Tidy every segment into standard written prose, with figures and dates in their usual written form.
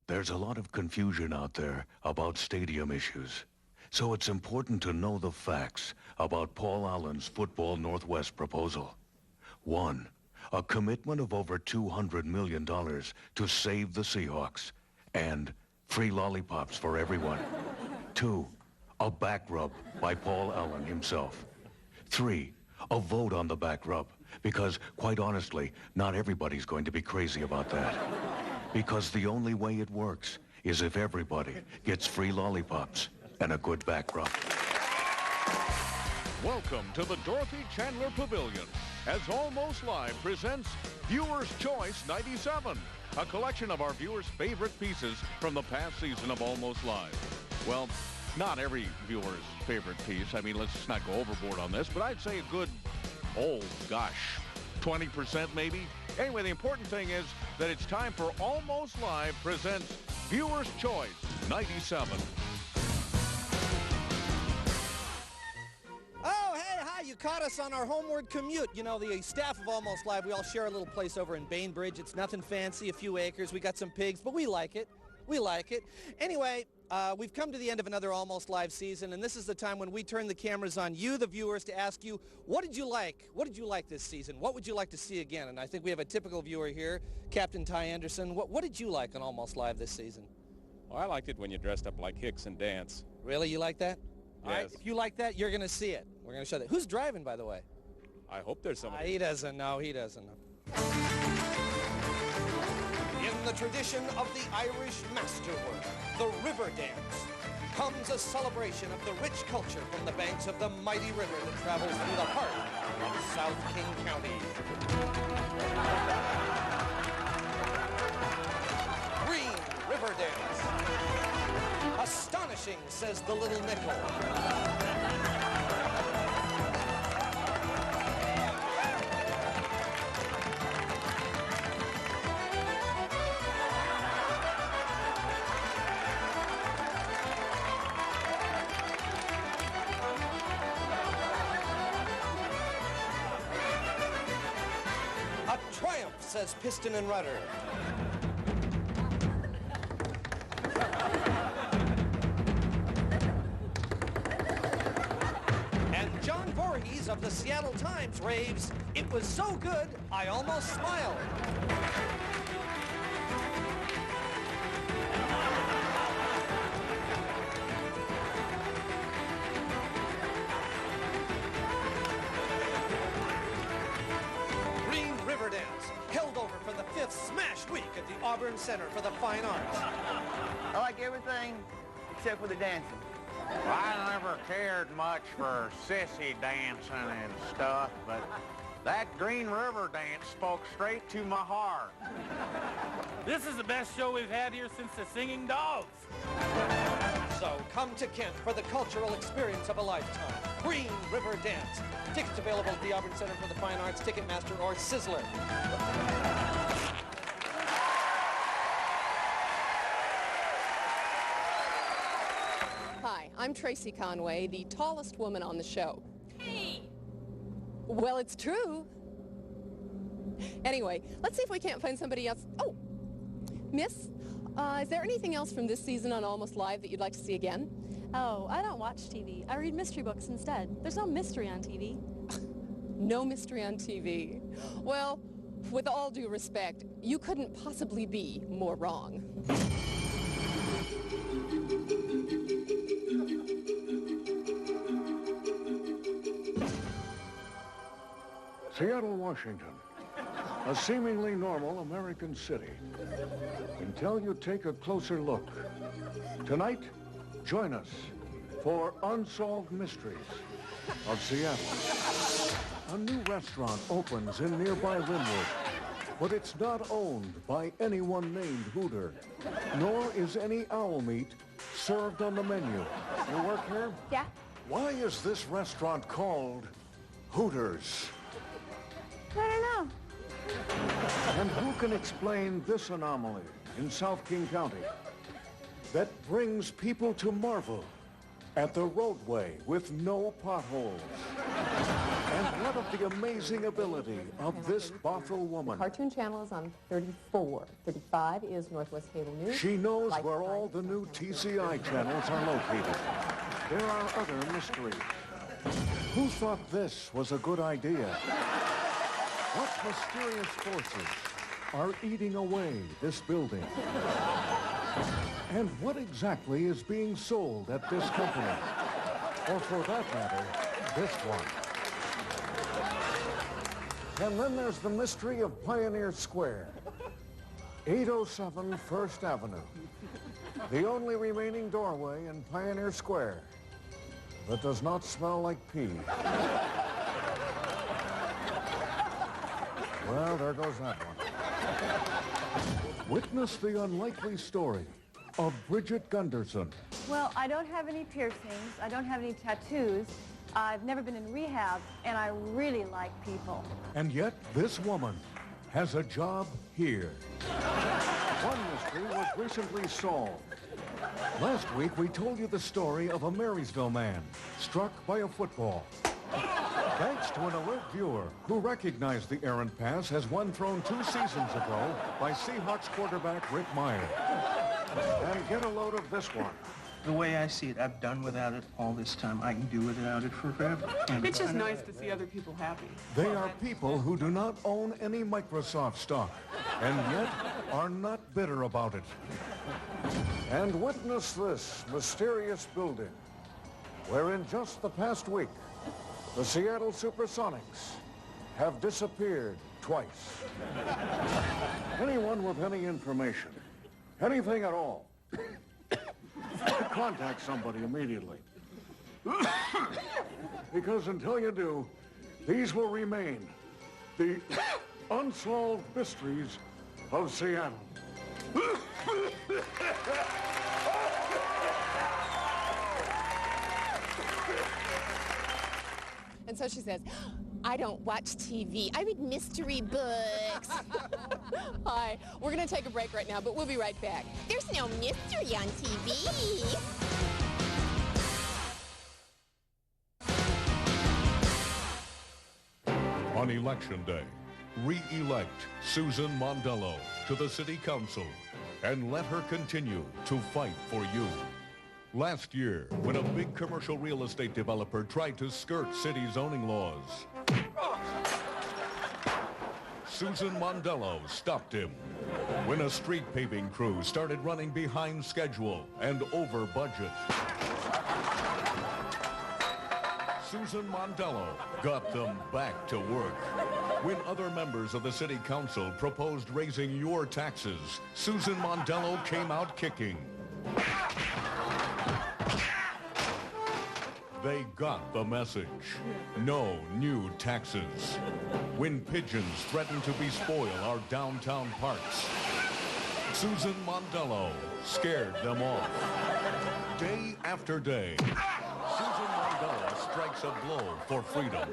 There's a lot of confusion out there about stadium issues. So it's important to know the facts about Paul Allen's Football Northwest proposal. 1. A commitment of over $200 million to save the Seahawks. And free lollipops for everyone. 2. A back rub by Paul Allen himself. 3. A vote on the back rub. Because, quite honestly, not everybody's going to be crazy about that. Because the only way it works is if everybody gets free lollipops and a good back rub. Welcome to the Dorothy Chandler Pavilion as Almost Live presents Viewer's Choice 97, a collection of our viewers' favorite pieces from the past season of Almost Live. Well, not every viewer's favorite piece. I mean, let's just not go overboard on this, but I'd say a good, 20% maybe. Anyway, the important thing is that it's time for Almost Live presents Viewer's Choice 97. Oh, hey, hi, you caught us on our homeward commute. You know, the staff of Almost Live, we all share a little place over in Bainbridge. It's nothing fancy, a few acres. We got some pigs, but we like it. We like it. Anyway, we've come to the end of another Almost Live season, and this is the time when we turn the cameras on you, the viewers, to ask you, what did you like? What did you like this season? What would you like to see again? And I think we have a typical viewer here, Captain Ty Anderson. What did you like on Almost Live this season? Well, I liked it when you dressed up like Hicks and danced. Really? You like that? Yes. All right, if you like that, you're going to see it. We're going to show that. Who's driving, by the way? I hope there's somebody. He doesn't know. He doesn't know. In the tradition of the Irish masterwork, the river dance, comes a celebration of the rich culture from the banks of the mighty river that travels through the heart of South King County. Green River Dance. Astonishing, says the little nickel. Triumph, says Piston and Rudder. And John Voorhees of the Seattle Times raves, "It was so good, I almost smiled." River Dance, held over for the 5th Smash Week at the Auburn Center for the Fine Arts. I like everything except for the dancing. Well, I never cared much for sissy dancing and stuff, but that Green River dance spoke straight to my heart. This is the best show we've had here since the Singing Dogs. So come to Kent for the cultural experience of a lifetime. Green River Dance. Tickets available at the Auburn Center for the Fine Arts, Ticketmaster, or Sizzler. Hi, I'm Tracy Conway, the tallest woman on the show. Hey! Well, it's true. Anyway, let's see if we can't find somebody else. Oh, Miss, is there anything else from this season on Almost Live that you'd like to see again? Oh, I don't watch TV. I read mystery books instead. There's no mystery on TV. No mystery on TV. Well, with all due respect, you couldn't possibly be more wrong. Seattle, Washington. A seemingly normal American city. Until you take a closer look. Tonight, join us for Unsolved Mysteries of Seattle. A new restaurant opens in nearby Linwood, but it's not owned by anyone named Hooter, nor is any owl meat served on the menu. You work here? Yeah. Why is this restaurant called Hooters? I don't know. And who can explain this anomaly in South King County that brings people to marvel at the roadway with no potholes? And what of the amazing ability of this Bothell woman? Cartoon channel is on 34. 35 is Northwest Cable News. She knows where all the new TCI channels are located. There are other mysteries. Who thought this was a good idea? What mysterious forces are eating away this building? And what exactly is being sold at this company? Or for that matter, this one. And then there's the mystery of Pioneer Square, 807 First Avenue, the only remaining doorway in Pioneer Square that does not smell like pee. Well, there goes that one. Witness the unlikely story of Bridget Gunderson. Well, I don't have any piercings. I don't have any tattoos. I've never been in rehab, and I really like people. And yet, this woman has a job here. One mystery was recently solved. Last week, we told you the story of a Marysville man struck by a football. Thanks to an alert viewer who recognized the errant pass as one thrown 2 seasons ago by Seahawks quarterback Rick Meyer. And get a load of this one. The way I see it, I've done without it all this time. I can do without it forever. It's just nice to see other people happy. They are people who do not own any Microsoft stock, and yet are not bitter about it. And witness this mysterious building, where in just the past week, the Seattle Supersonics have disappeared twice. Anyone with any information, anything at all, contact somebody immediately. Because until you do, these will remain the unsolved mysteries of Seattle. And so she says, I don't watch TV. I read mystery books. Hi, we're going to take a break right now, but we'll be right back. There's no mystery on TV. On Election Day, re-elect Susan Mondello to the City Council and let her continue to fight for you. Last year, when a big commercial real estate developer tried to skirt city zoning laws, Susan Mondello stopped him. When a street paving crew started running behind schedule and over budget, Susan Mondello got them back to work. When other members of the City Council proposed raising your taxes, Susan Mondello came out kicking. They got the message. No new taxes. When pigeons threaten to bespoil our downtown parks, Susan Mondello scared them off. Day after day, Susan Mondello strikes a blow for freedom,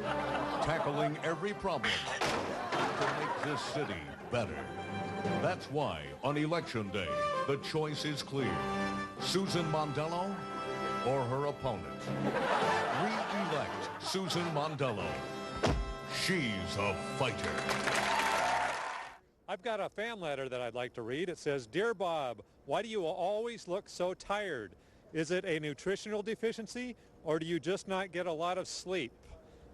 tackling every problem to make this city better. That's why, on Election Day, the choice is clear. Susan Mondello or her opponent. Re-elect Susan Mondello. She's a fighter. I've got a fan letter that I'd like to read. It says, Dear Bob, why do you always look so tired? Is it a nutritional deficiency, or do you just not get a lot of sleep?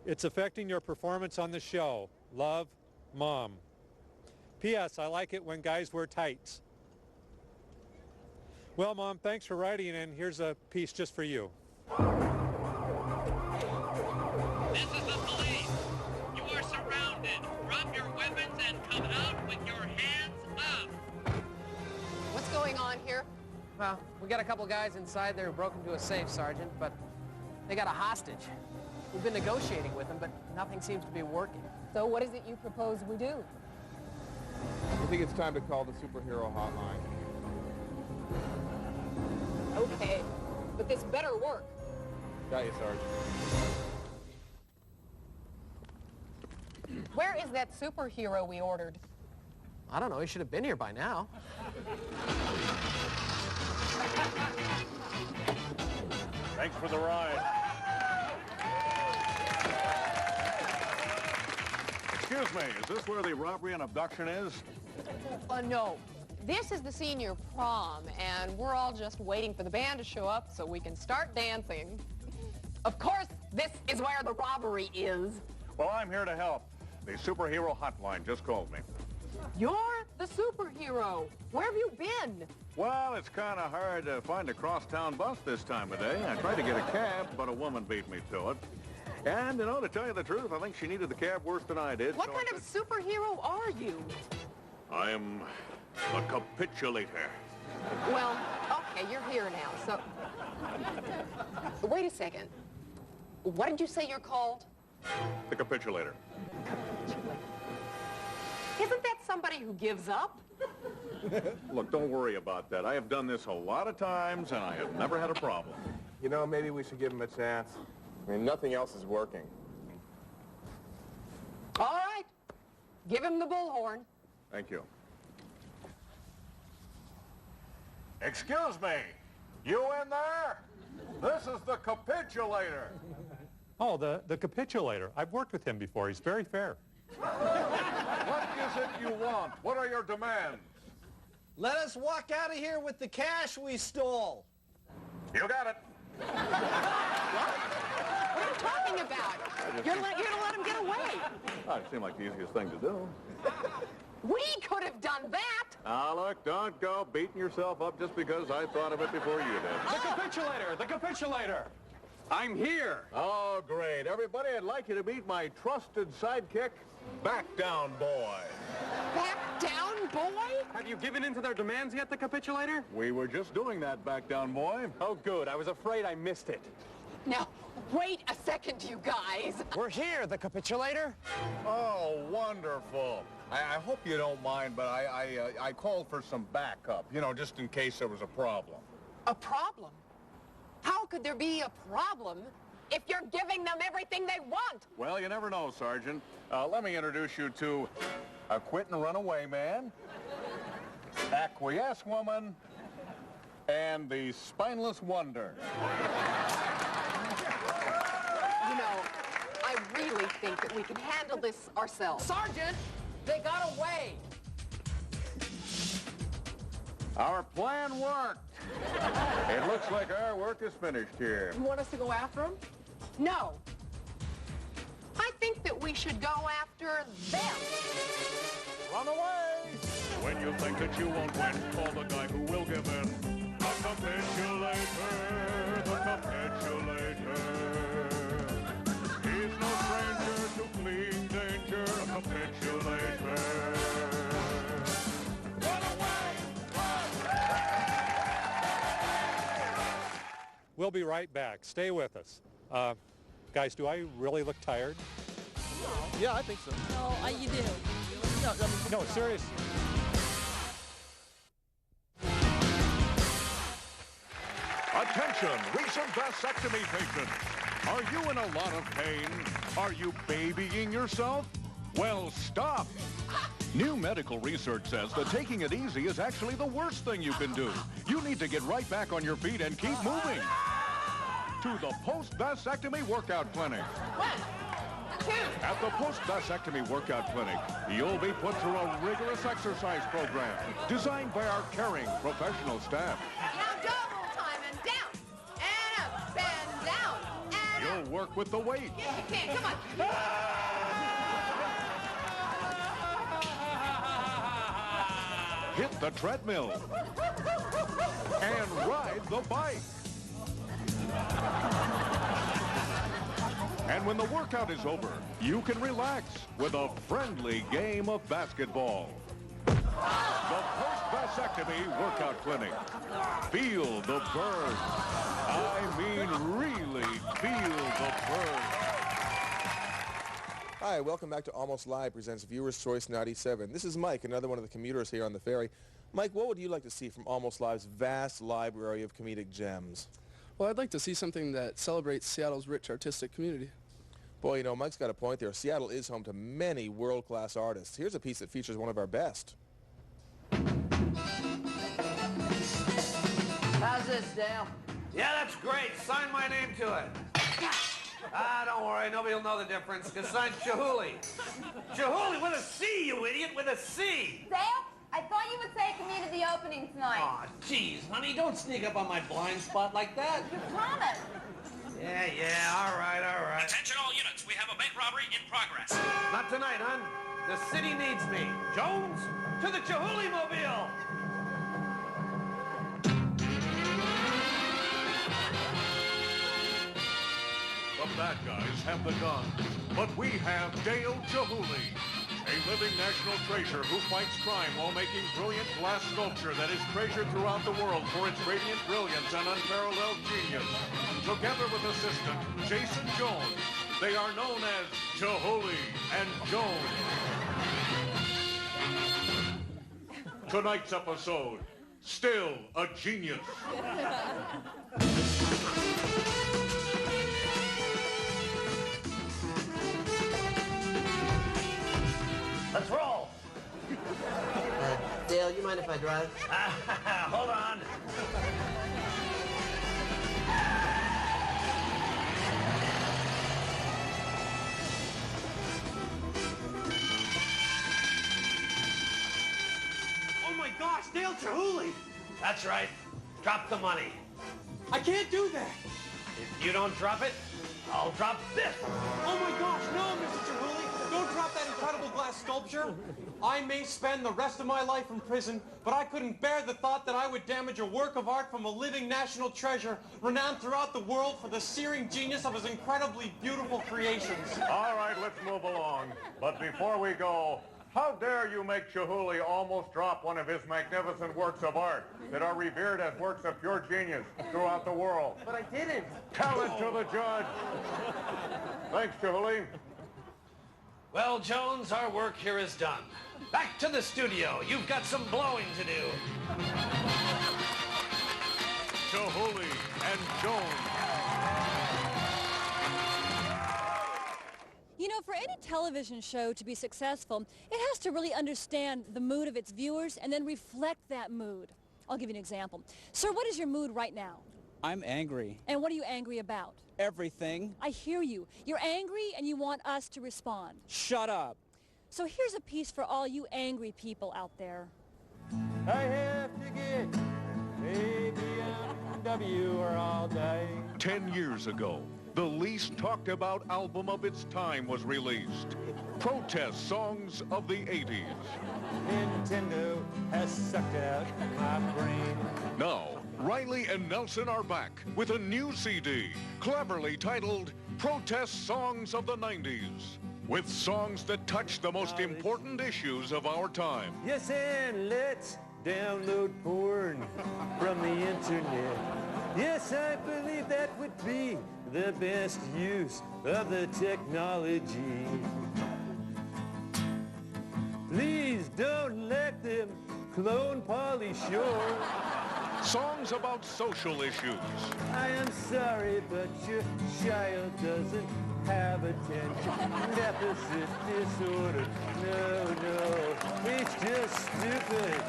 It's affecting your performance on the show. Love, Mom. P.S. I like it when guys wear tights. Well, Mom, thanks for writing, and here's a piece just for you. This is the police. You are surrounded. Drop your weapons and come out with your hands up. What's going on here? Well, we got a couple guys inside there who broke into a safe, Sergeant, but they got a hostage. We've been negotiating with them, but nothing seems to be working. So what is it you propose we do? I think it's time to call the superhero hotline. Okay, but this better work. Got you, Sergeant. Where is that superhero we ordered? I don't know, he should have been here by now. Thanks for the ride. Excuse me, is this where the robbery and abduction is? No. This is the senior prom, and we're all just waiting for the band to show up so we can start dancing. Of course, this is where the robbery is. Well, I'm here to help. The superhero hotline just called me. You're the superhero. Where have you been? Well, it's kind of hard to find a crosstown bus this time of day. I tried to get a cab, but a woman beat me to it. And, you know, to tell you the truth, I think she needed the cab worse than I did. What kind of superhero are you? I am a capitulator. Well, okay, you're here now, so... Wait a second. What did you say you're called? The capitulator. Isn't that somebody who gives up? Look, don't worry about that. I have done this a lot of times, and I have never had a problem. You know, maybe we should give him a chance. I mean, nothing else is working. All right. Give him the bullhorn. Thank you. Excuse me. You in there? This is the capitulator. Oh, the capitulator. I've worked with him before. He's very fair. What is it you want? What are your demands? Let us walk out of here with the cash we stole. You got it. What? What are you talking about? You're going to let him get away. Oh, it seemed like the easiest thing to do. We could have done that. Now, look, don't go beating yourself up just because I thought of it before you did. The capitulator! The capitulator! I'm here! Oh, great. Everybody, I'd like you to meet my trusted sidekick, Back Down Boy. Back down, boy? Have you given in to their demands yet, the capitulator? We were just doing that, Back Down Boy. Oh, good. I was afraid I missed it. Now, wait a second, you guys. We're here, the capitulator. Oh, wonderful. I hope you don't mind, but I called for some backup, you know, just in case there was a problem. A problem? How could there be a problem if you're giving them everything they want? Well, you never know, Sergeant. Let me introduce you to a quit and run away man, acquiesce woman, and the spineless wonder. You know, I really think that we can handle this ourselves. Sergeant, they got away. Our plan worked. It looks like our work is finished here. You want us to go after them? No. I think that we should go after them. Run away! When you think that you won't win, call the guy who will give in. The capitulator, the capitulator. He's no stranger to fleeing danger, a capitulator. Run away! We'll be right back. Stay with us. Guys, do I really look tired? Yeah, I think so. No, you do. No, seriously. Attention, recent vasectomy patients. Are you in a lot of pain? Are you babying yourself? Well, stop. New medical research says that taking it easy is actually the worst thing you can do. You need to get right back on your feet and keep moving. To the post-vasectomy workout clinic. 1, 2. At the post-vasectomy workout clinic, you'll be put through a rigorous exercise program designed by our caring professional staff. Now double time and down, and up, and down, and up. You'll work with the weight. Yes, you can. Come on. Hit the treadmill. And ride the bike. And when the workout is over, you can relax with a friendly game of basketball. The post-vasectomy workout clinic. Feel the burn. I mean, really feel the burn. Hi, welcome back to Almost Live presents Viewer's Choice 97. This is Mike, another one of the commuters here on the ferry. Mike, what would you like to see from Almost Live's vast library of comedic gems? Well, I'd like to see something that celebrates Seattle's rich artistic community. Boy, you know, Mike's got a point there. Seattle is home to many world-class artists. Here's a piece that features one of our best. How's this, Dale? Yeah, that's great. Sign my name to it. Ah, don't worry. Nobody will know the difference, because I'm Chihuly. Chihuly with a C, you idiot, with a C. Dale, I thought you would say community opening tonight. Aw, jeez, honey, don't sneak up on my blind spot like that. You promised. Yeah, all right. Attention all units, we have a bank robbery in progress. Not tonight, hon. The city needs me. Jones, to the Chihuly Mobile. The bad guys have the guns, but we have Dale Chihuly, a living national treasure who fights crime while making brilliant glass sculpture that is treasured throughout the world for its radiant brilliance and unparalleled genius. Together with assistant Jason Jones, they are known as Chihuly and Jones. Tonight's episode, Still a Genius. Let's roll. Dale, you mind if I drive? Hold on. Oh my gosh, Dale Chihuly! That's right. Drop the money. I can't do that! If you don't drop it, I'll drop this. Oh my gosh, no, Mr. Chihuly! Don't drop that incredible glass sculpture! I may spend the rest of my life in prison, but I couldn't bear the thought that I would damage a work of art from a living national treasure, renowned throughout the world for the searing genius of his incredibly beautiful creations. All right, let's move along. But before we go, how dare you make Chihuly almost drop one of his magnificent works of art that are revered as works of pure genius throughout the world? But I didn't. Tell it to the judge. Thanks, Chihuly. Well, Jones, our work here is done. Back to the studio. You've got some blowing to do. Chihuly and Jones. You know, for any television show to be successful, it has to really understand the mood of its viewers and then reflect that mood. I'll give you an example. Sir, what is your mood right now? I'm angry. And what are you angry about? Everything. I hear you. You're angry and you want us to respond. Shut up. So here's a piece for all you angry people out there. I have to get ABMW or I'll die. 10 years ago, the least talked about album of its time was released. Protest songs of the 80s. Nintendo has sucked out my brain. Now, Riley and Nelson are back with a new CD, cleverly titled Protest Songs of the 90s, with songs that touch the most important issues of our time. Yes, and let's download porn from the internet. Yes, I believe that would be the best use of the technology. Please don't let them clone Pauly Shore. Songs about social issues. I am sorry, but your child doesn't have attention deficit disorder. No, he's just stupid.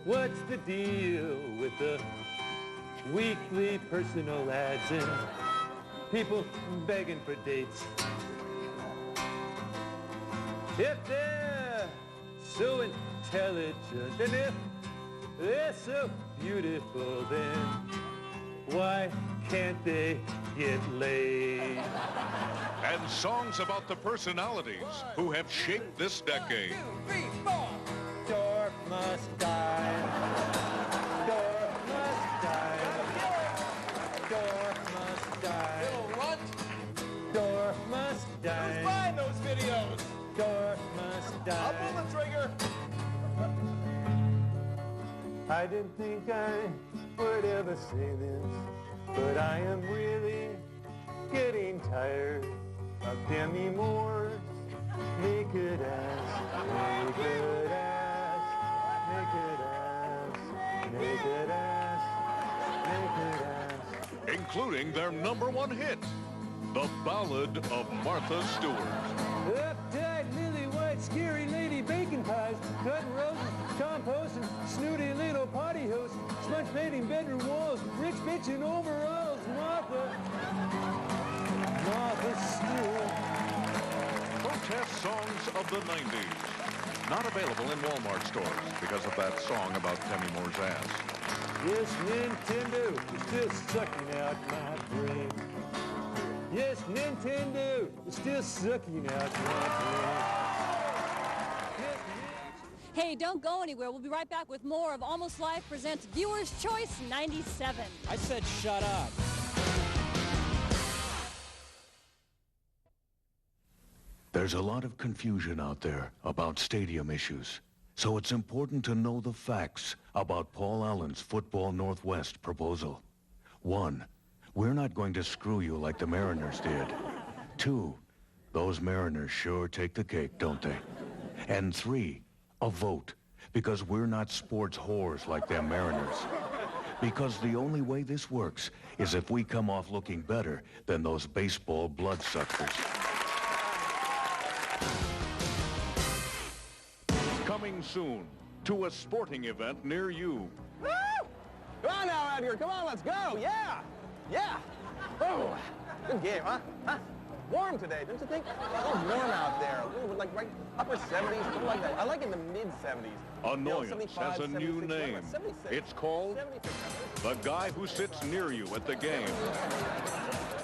What's the deal with the weekly personal ads and people begging for dates? If they're so intelligent and if they're so beautiful, then why can't they get laid? And songs about the personalities who have shaped this decade. 1, 2, 3, 4. Dorf must die. Dorf must die. Dorf must die. What? Dorf must die. Who's buying those videos? Dorf must die. I'll pull the trigger. I didn't think I would ever say this, but I am really getting tired of Demi Moore's naked ass, naked ass, naked ass, naked ass, naked ass. Including their #1 hit, The Ballad of Martha Stewart. Uptight, lily white, scary lady, bacon pies, cutting roses, composting, snooty little party host, sponge painting bedroom walls, in overalls, Martha. Martha Stewart. Protest songs of the 90s. Not available in Walmart stores because of that song about Demi Moore's ass. Yes, Nintendo is still sucking out my brain. Yes, Nintendo is still sucking out my brain. Hey, don't go anywhere. We'll be right back with more of Almost Live presents Viewer's Choice 97. I said shut up. There's a lot of confusion out there about stadium issues. So it's important to know the facts about Paul Allen's Football Northwest proposal. 1, we're not going to screw you like the Mariners did. 2, those Mariners sure take the cake, don't they? And 3, a vote, because we're not sports whores like them Mariners. Because the only way this works is if we come off looking better than those baseball bloodsuckers. Coming soon to a sporting event near you. Woo! Come on now out here. Come on, let's go. Yeah. Yeah. Oh, good game, huh? Warm today, don't you think? A little warm out there. A little bit like right upper 70s, something like that. I like in the mid 70s. Annoyance has a new name. It's called the guy who sits near you at the game.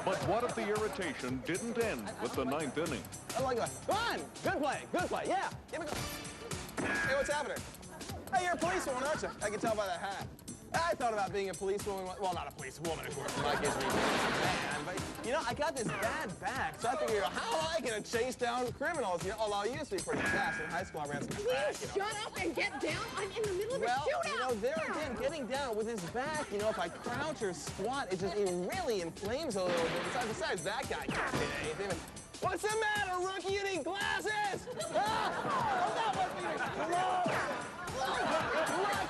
But what if the irritation didn't end with the 9th inning? I like that. Come on! Good play, yeah. Give it go. Hey, what's happening? Hey, you're a policewoman, aren't you? I can tell by that hat. I thought about being a policewoman. Well, not a policewoman, of course. My kids are man, but you know, I got this bad back, so I figured, how am I gonna chase down criminals? You know, although I used to be pretty fast in high school, I ran some back. Shut up and get down. I'm in the middle of a shootout. You know, there again, getting down with his back, you know, if I crouch or squat, it really inflames a little bit. Besides that guy can't hit anything. What's the matter, rookie? You need glasses? Ah! Oh, that must be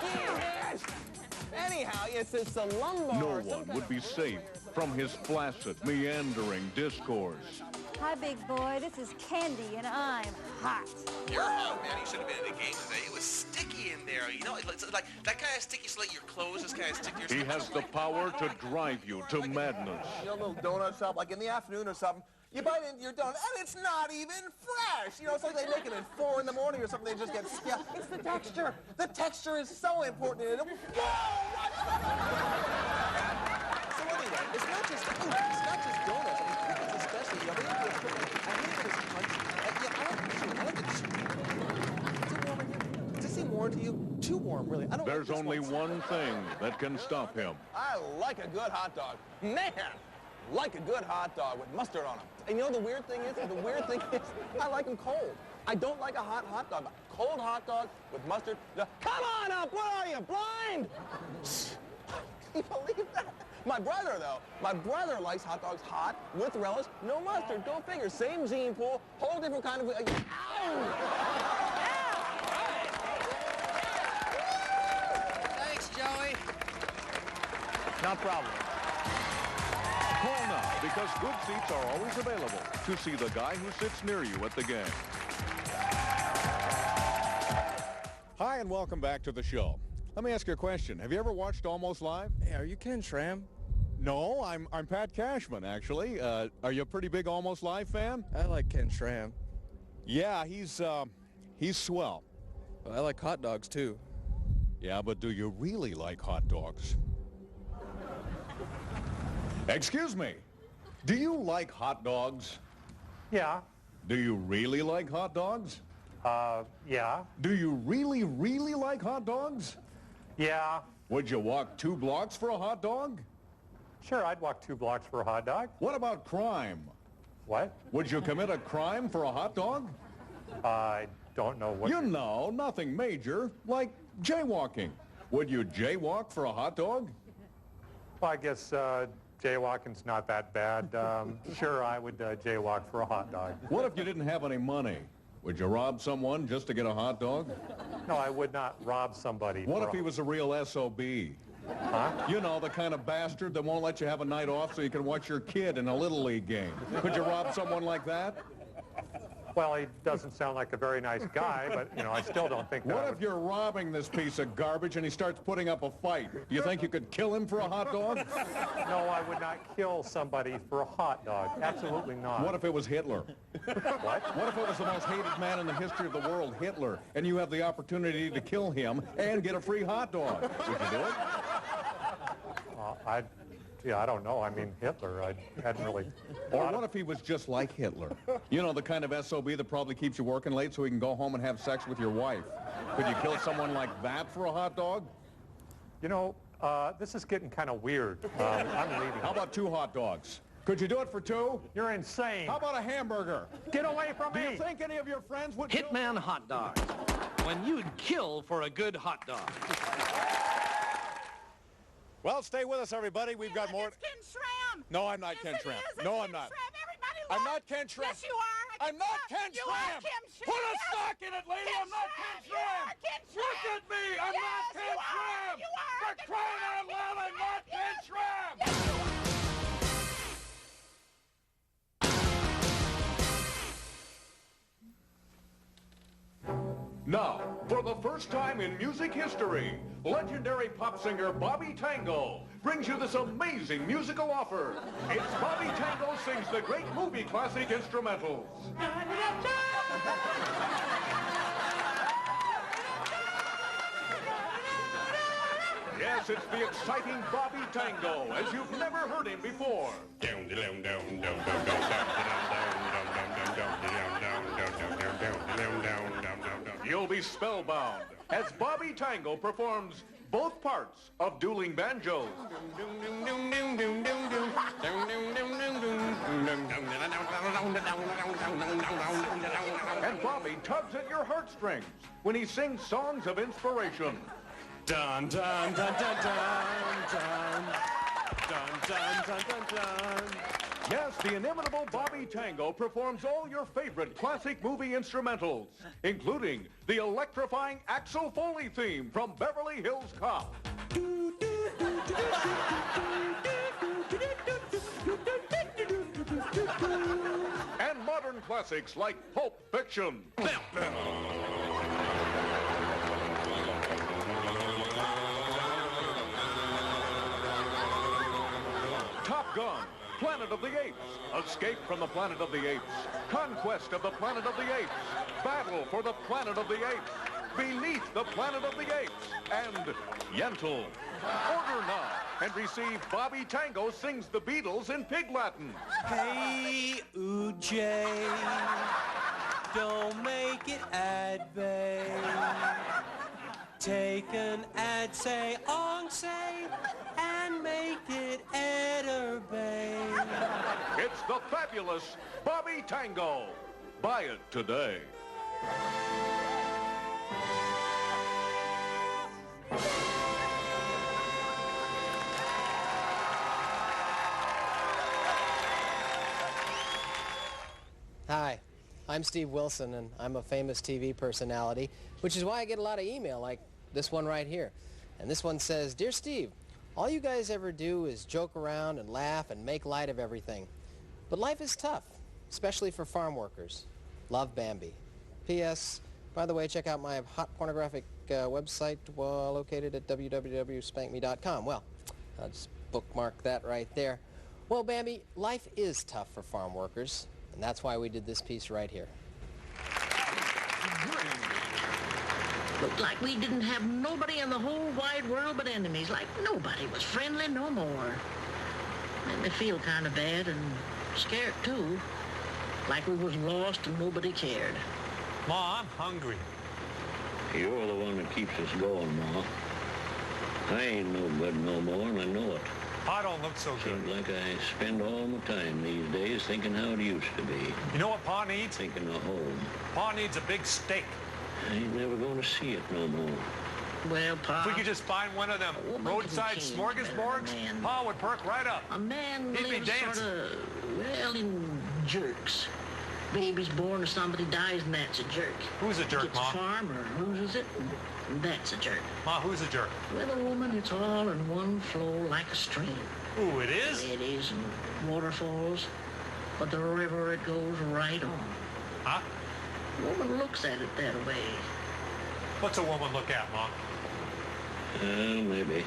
rookie hit! Anyhow, it's a lumbar. No one would be safe from his flaccid, meandering discourse. Hi, big boy. This is Candy, and I'm hot. You're hot, man. You should have been in the game today. It was sticky in there. You know, it's like that kind of sticky so like your clothes is kind of sticky. He has the power to drive you to madness. You know, a little donut shop, like in the afternoon or something. You bite into your donut, and it's not even fresh. You know, it's like they make it at 4 in the morning or something. They just get, yeah, it's the texture. The texture is so important in it. Whoa! So anyway, it's not just donuts. I mean, cookies especially. You know, I hate this crunchy. Yeah, I like the cheese. Is it warm in here? Does it seem warm to you? Too warm, really. I don't. There's only one thing that can stop him. I like a good hot dog. Man! Like a good hot dog with mustard on them. And you know the weird thing is? I like them cold. I don't like a hot dog. Cold hot dog with mustard. Come on up! What are you, blind? Can you believe that? My brother, though. My brother likes hot dogs hot, with relish, no mustard. Go figure. Same gene pool, whole different kind of... Ow! Thanks, Joey. No problem. Call now, because good seats are always available to see the guy who sits near you at the game. Hi, and welcome back to the show. Let me ask you a question. Have you ever watched Almost Live? Hey, are you Ken Schramm? No, I'm Pat Cashman, actually. Are you a pretty big Almost Live fan? I like Ken Schramm. Yeah, he's swell. Well, I like hot dogs, too. Yeah, but do you really like hot dogs? Excuse me. Do you like hot dogs? Yeah. Do you really like hot dogs? Yeah. Do you really, really like hot dogs? Yeah. Would you walk 2 blocks for a hot dog? Sure, I'd walk 2 blocks for a hot dog. What about crime? What? Would you commit a crime for a hot dog? I don't know what... You know, nothing major, like jaywalking. Would you jaywalk for a hot dog? Well, I guess jaywalking's not that bad. Sure, I would jaywalk for a hot dog. What if you didn't have any money? Would you rob someone just to get a hot dog? No, I would not rob somebody. What if he was a real SOB? Huh? You know, the kind of bastard that won't let you have a night off so you can watch your kid in a Little League game. Could you rob someone like that? Well, he doesn't sound like a very nice guy, but, you know, I still don't think that. What if you're robbing this piece of garbage and he starts putting up a fight? Do you think you could kill him for a hot dog? No, I would not kill somebody for a hot dog. Absolutely not. What if it was Hitler? What? What if it was the most hated man in the history of the world, Hitler, and you have the opportunity to kill him and get a free hot dog? Would you do it? I don't know. I mean, Hitler, I hadn't really... Or what if he was just like Hitler? You know, the kind of SOB that probably keeps you working late so he can go home and have sex with your wife. Could you kill someone like that for a hot dog? You know, this is getting kind of weird. I'm leaving. How about 2 hot dogs? Could you do it for 2? You're insane. How about a hamburger? Get away from me! Do you think any of your friends would... Hitman hot dog. When you'd kill for a good hot dog. Well, stay with us, everybody. We've got more... It's Ken Schramm. No, I'm not Ken Schramm. No, I'm not. I'm not Ken Schramm. Yes, you are. I'm not Ken You Schramm. are Ken Schramm. Put a sock in it, lady. I'm not Ken Schramm. Look at me. I'm not Ken Schramm. You are. For crying out loud, I'm not Ken Schramm. Now, for the first time in music history, legendary pop singer Bobby Tango brings you this amazing musical offer. It's Bobby Tango sings the great movie classic instrumentals. Yes, it's the exciting Bobby Tango, as you've never heard him before. You'll be spellbound as Bobby Tango performs both parts of dueling banjos. And Bobby tugs at your heartstrings when he sings songs of inspiration. Dun dun dun dun dun dun dun dun dun dun dun. Yes, the inimitable Bobby Tango performs all your favorite classic movie instrumentals, including the electrifying Axel Foley theme from Beverly Hills Cop. And modern classics like Pulp Fiction. Top Gun, Planet of the Apes, Escape from the Planet of the Apes, Conquest of the Planet of the Apes, Battle for the Planet of the Apes, Beneath the Planet of the Apes, and Yentl. Order now and receive Bobby Tango sings the Beatles in Pig Latin. Hey, Ujay, don't make it advay. Take an ad, say, ong, say, and make it Etterbay. It's the fabulous Bobby Tango. Buy it today. Hi, I'm Steve Wilson, and I'm a famous TV personality, which is why I get a lot of email like this one right here. And this one says, Dear Steve, all you guys ever do is joke around and laugh and make light of everything. But life is tough, especially for farm workers. Love, Bambi. P.S. By the way, check out my hot pornographic website located at www.spankme.com. Well, I'll just bookmark that right there. Well, Bambi, life is tough for farm workers, and that's why we did this piece right here. Looked like we didn't have nobody in the whole wide world but enemies, like nobody was friendly no more. Made me feel kind of bad and scared, too. Like we was lost and nobody cared. Ma, I'm hungry. You're the one that keeps us going, Ma. I ain't no good no more, and I know it. Pa don't look so good. Seems like I spend all my time these days thinking how it used to be. You know what Pa needs? Thinking of home. Pa needs a big steak. I ain't never going to see it no more. Well, Pa... If we could just find one of them roadside smorgasbords, Pa would perk right up. A man He'd be lives sort dancing. of, well, in jerks. Baby's born or somebody dies, and that's a jerk. Who's a jerk, Gets Ma? a farm or loses it, and that's a jerk. Ma, who's a jerk? With a woman, it's all in one flow like a stream. Ooh, it is? It is, and waterfalls. But the river, it goes right on. Huh? Woman looks at it that way. What's a woman look at, Ma? Maybe.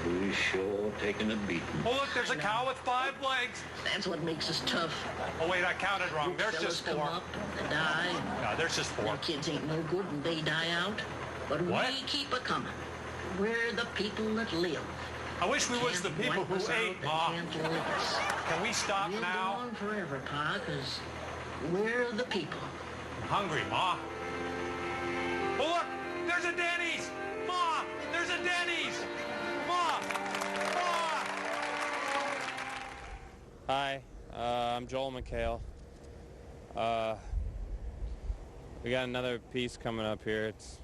We sure taking a beating. Oh, look, there's a cow with 5 legs. That's what makes us tough. Oh, wait, I counted wrong. There's Fellas just come 4. up, they die. No, there's just 4. Our kids ain't no good and they die out. But What? we keep a-coming. We're the people that live. I wish we was the people who ate, Ma. Can we stop We'll now? go on forever, Pa, 'cause we're the people. I'm hungry, Ma. Oh, look! There's a Denny's! Ma! There's a Denny's! Ma! Ma! Hi, I'm Joel McHale. We got another piece coming up here. It's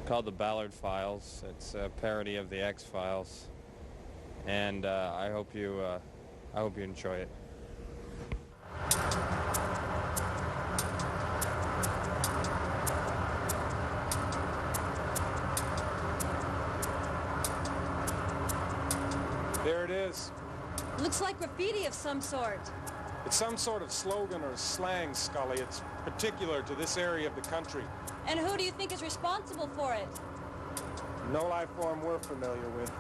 called The Ballard Files. It's a parody of the X-Files. And I hope you enjoy it. There it is. Looks like graffiti of some sort. It's some sort of slogan or slang, Scully. It's particular to this area of the country. And who do you think is responsible for it? No life form we're familiar with.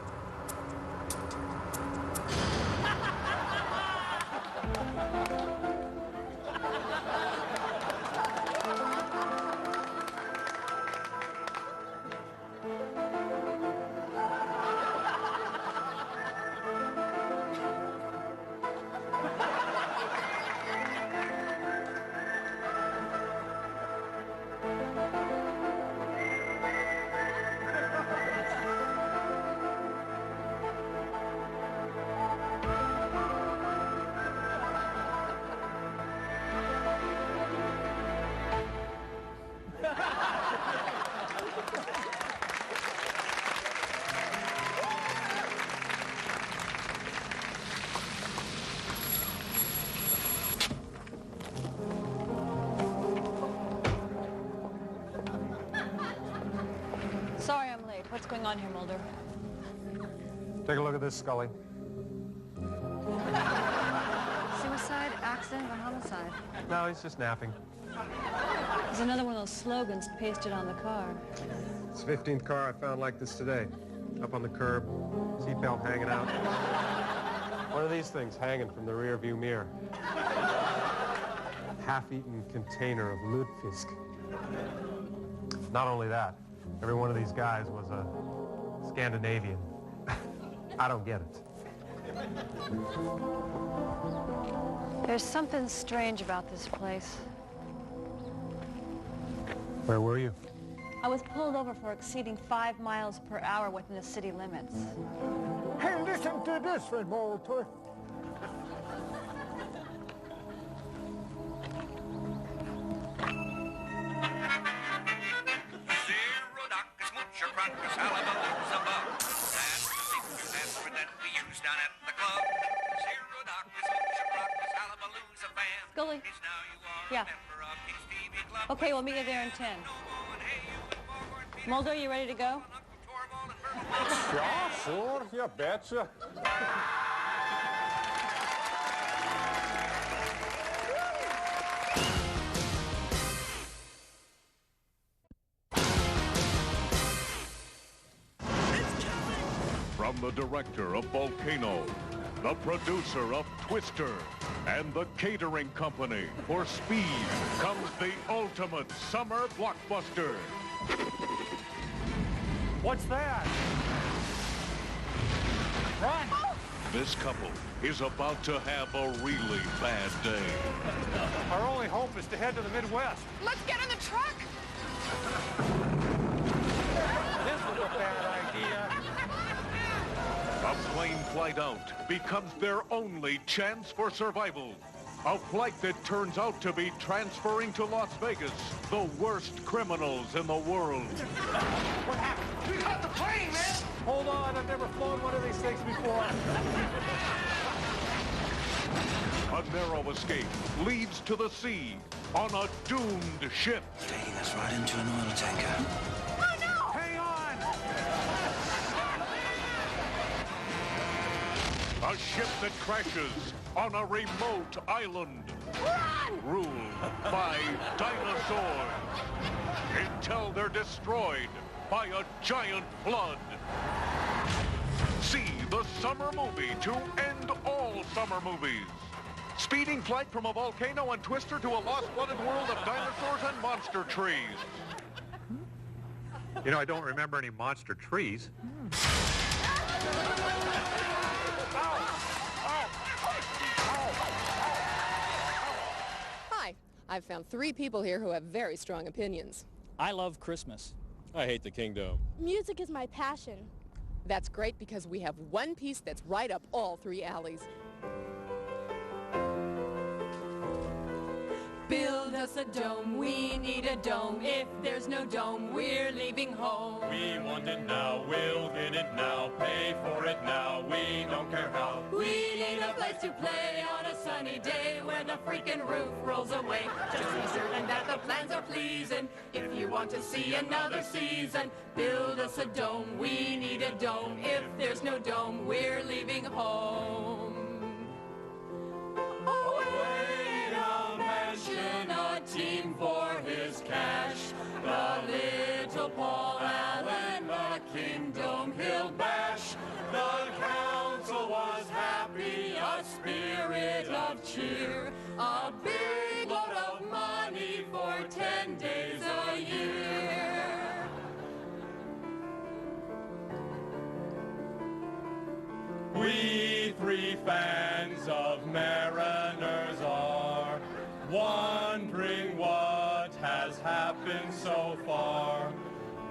Sorry I'm late. What's going on here, Mulder? Take a look at this, Scully. Suicide, accident, or homicide? No, he's just napping. There's another one of those slogans pasted on the car. It's the 15th car I found like this today. Up on the curb, seatbelt hanging out. One of these things hanging from the rear view mirror. Half-eaten container of lutefisk. Not only that, every one of these guys was a Scandinavian. I don't get it. There's something strange about this place. Where were you? I was pulled over for exceeding 5 miles per hour within the city limits. Hey, listen to this one, Walter. Scully? Yeah. Okay, we'll meet you there in 10. Mulder, are you ready to go? Yeah, sure, you betcha. From the director of Volcano, the producer of Twister, and the catering company for Speed comes the ultimate summer blockbuster. What's that? Run! This couple is about to have a really bad day. Our only hope is to head to the Midwest. Let's get in the truck. This was a bad idea. A plane flight out becomes their only chance for survival. A flight that turns out to be transferring to Las Vegas the worst criminals in the world. What happened? We got the plane, man! Hold on, I've never flown one of these things before. A narrow escape leads to the sea on a doomed ship. Taking us right into an oil tanker. Oh, no! Hang on! A ship that crashes on a remote island. Ruled by dinosaurs. Until they're destroyed by a giant flood. See the summer movie to end all summer movies. Speeding flight from a volcano and Twister to a lost flooded world of dinosaurs and monster trees. You know, I don't remember any monster trees. Hi, I've found 3 people here who have very strong opinions. I love Christmas. I hate the kingdom. Music is my passion. That's great because we have one piece that's right up all 3 alleys. Build us a dome, we need a dome. If there's no dome, we're leaving home. We want it now, we'll get it now. Pay for it now, we don't care how. We need a place to play on a sunny day where the freaking roof rolls away. Just be certain that the plans are pleasing. If you want to see another season, build us a dome, we need a dome. If there's no dome, we're leaving home. A team for his cash. The little Paul Allen, the kingdom he'll bash. The council was happy, a spirit of cheer. A big load of money for 10 days a year. We 3 fans of Mariners are wondering what has happened so far.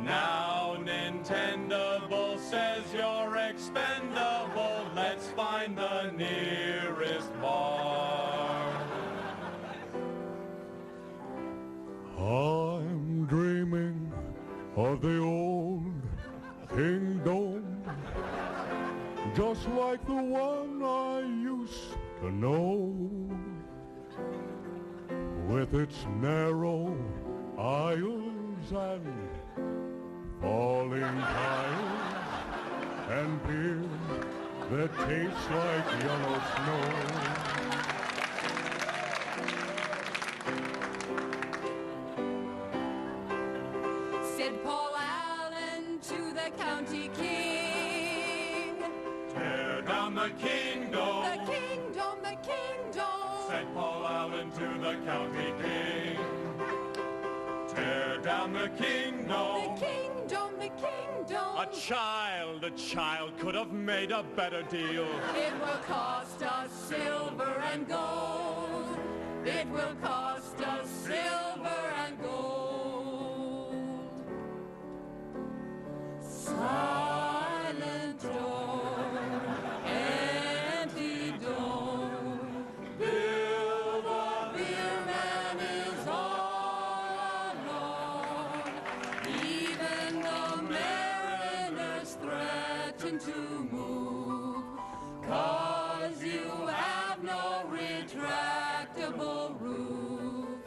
Now Nintendable says you're expendable. Let's find the nearest bar. I'm dreaming of the old kingdom, just like the one I used to know. With its narrow aisles and falling tiles and beer that tastes like yellow snow. Said Paul Allen to the county king. Tear down the kingdom. The kingdom, the kingdom. Said Paul Allen to the county king. Tear down the kingdom. The kingdom, the kingdom. A child could have made a better deal. It will cost us silver and gold. It will cost us silver and gold. Silent dome, empty dome. Bill the beer man is all alone. Even the mariners threaten to move, 'cause you have no retractable roof.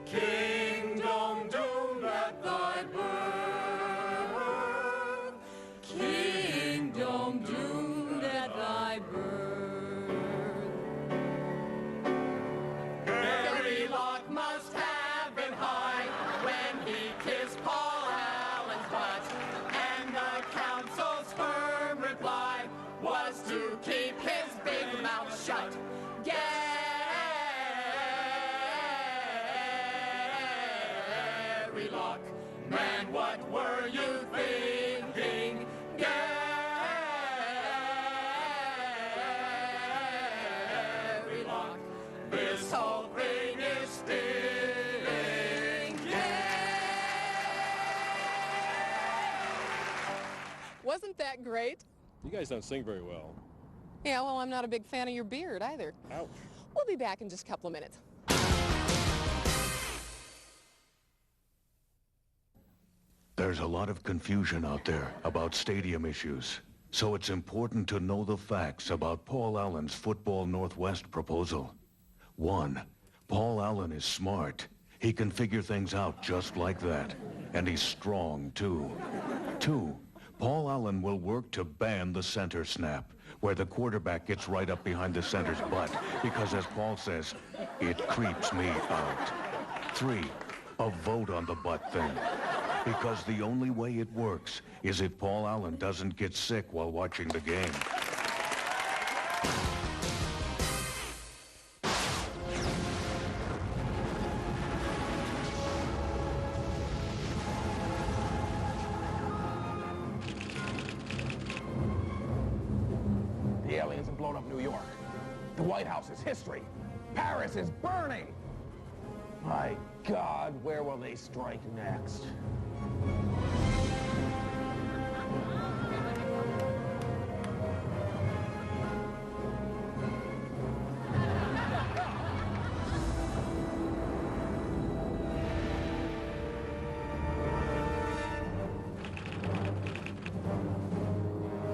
Kingdom doomed at thy birth. Kingdom doomed at thy birth. Gary Locke must have been high when he kissed Paul Allen's butt, and the council's firm reply was to keep his big mouth shut. Gary Locke, man, what were you thinking? Gary Locke, this whole thing is stinking. Wasn't that great? You guys don't sing very well. Yeah, well, I'm not a big fan of your beard either. Ouch. We'll be back in just a couple of minutes. There's a lot of confusion out there about stadium issues, so it's important to know the facts about Paul Allen's Football Northwest proposal. 1. Paul Allen is smart. He can figure things out just like that. And he's strong, too. 2. Paul Allen will work to ban the center snap, where the quarterback gets right up behind the center's butt because, as Paul says, it creeps me out. 3, a vote on the butt thing. Because the only way it works is if Paul Allen doesn't get sick while watching the game. The aliens have blown up New York. The White House is history. Paris is burning. My God, where will they strike next?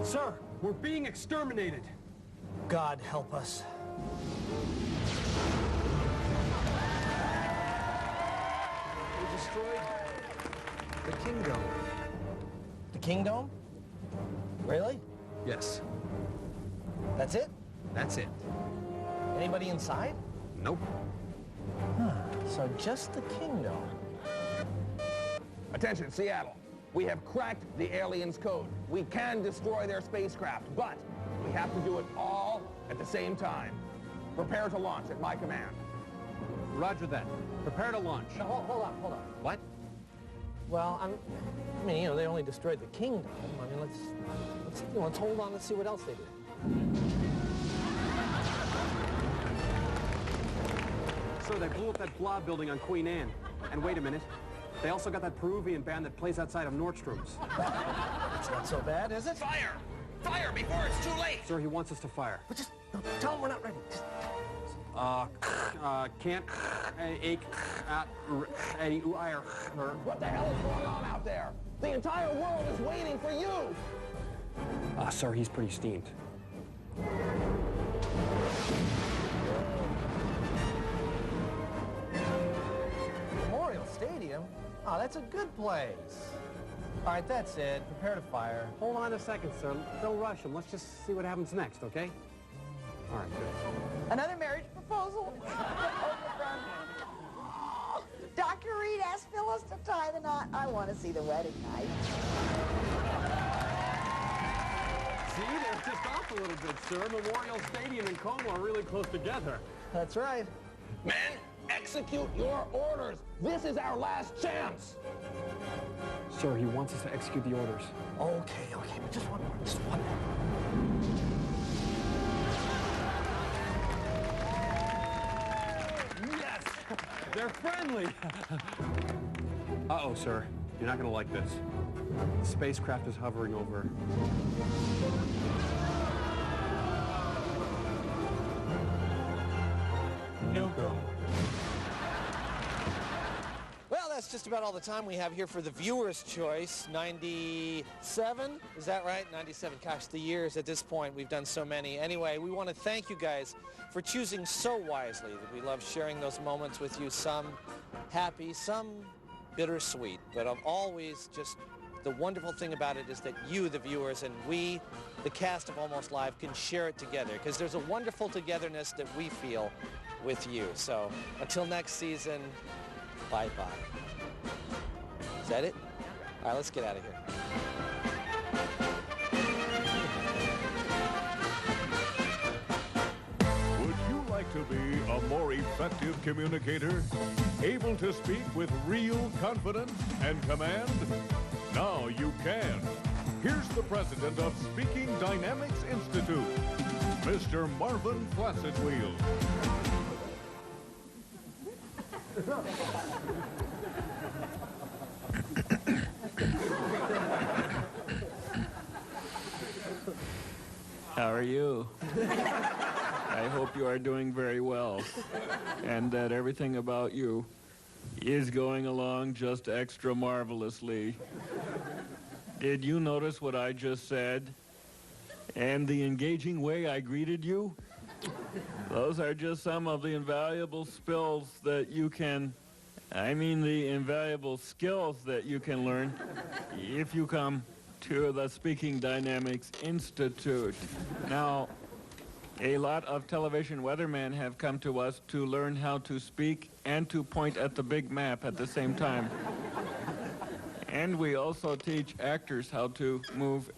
Sir, we're being exterminated. God help us. We destroyed the kingdom. The kingdom? Really? Yes. That's it? That's it. Anybody inside? Nope. Huh. So just the kingdom. Attention, Seattle. We have cracked the aliens' code. We can destroy their spacecraft, but we have to do it all at the same time. Prepare to launch at my command. Roger that. Prepare to launch. No, hold on. What? Well, I mean, you know, they only destroyed the kingdom. I mean, let's hold on and see what else they did. Sir, they blew up that blob building on Queen Anne. And wait a minute. They also got that Peruvian band that plays outside of Nordstrom's. It's not so bad, is it? Fire! Fire before it's too late! Sir, he wants us to fire. But just tell them we're not ready. Just... Can't, What the hell is going on out there? The entire world is waiting for you! Sir, he's pretty steamed. Memorial Stadium? Oh, that's a good place. All right, that's it. Prepare to fire. Hold on a second, sir. Don't rush him. Let's just see what happens next, okay? All right, good. Another marriage proposal? Dr. Reed asked Phyllis to tie the knot. I want to see the wedding night. See, they're just off a little bit, sir. Memorial Stadium and Como are really close together. That's right. Men, execute your orders. This is our last chance. Sir, he wants us to execute the orders. Okay, but just one more. Yes! They're friendly! Uh-oh, sir. You're not gonna like this. The spacecraft is hovering over. Well, that's just about all the time we have here for the viewer's choice. 97, is that right? 97. Gosh, the years at this point, we've done so many. Anyway, we want to thank you guys for choosing so wisely. We love sharing those moments with you, some happy, some bittersweet. But always just the wonderful thing about it is that you, the viewers, and we, the cast of Almost Live, can share it together because there's a wonderful togetherness that we feel with you. So until next season, bye-bye. Is that it? All right, let's get out of here. Would you like to be a more effective communicator? Able to speak with real confidence and command? Now you can. Here's the president of Speaking Dynamics Institute, Mr. Marvin Flaccidwheel. How are you? I hope you are doing very well, and that everything about you is going along just extra marvelously. Did you notice what I just said? And the engaging way I greeted you? Those are just some of the invaluable spills that you can, the invaluable skills that you can learn if you come to the Speaking Dynamics Institute. Now, a lot of television weathermen have come to us to learn how to speak and to point at the big map at the same time. And we also teach actors how to move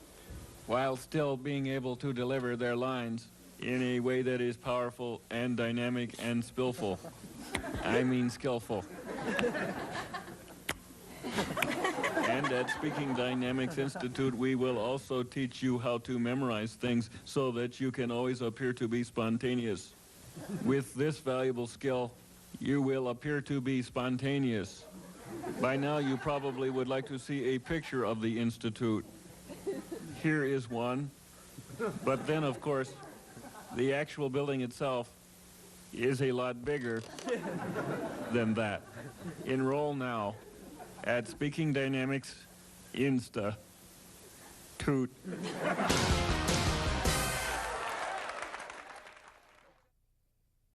while still being able to deliver their lines in a way that is powerful and dynamic and skillful. I mean skillful. And at Speaking Dynamics Institute, we will also teach you how to memorize things so that you can always appear to be spontaneous. With this valuable skill, you will appear to be spontaneous. By now, you probably would like to see a picture of the Institute. Here is one. But then, of course, the actual building itself is a lot bigger than that. Enroll now at Speaking Dynamics Institute.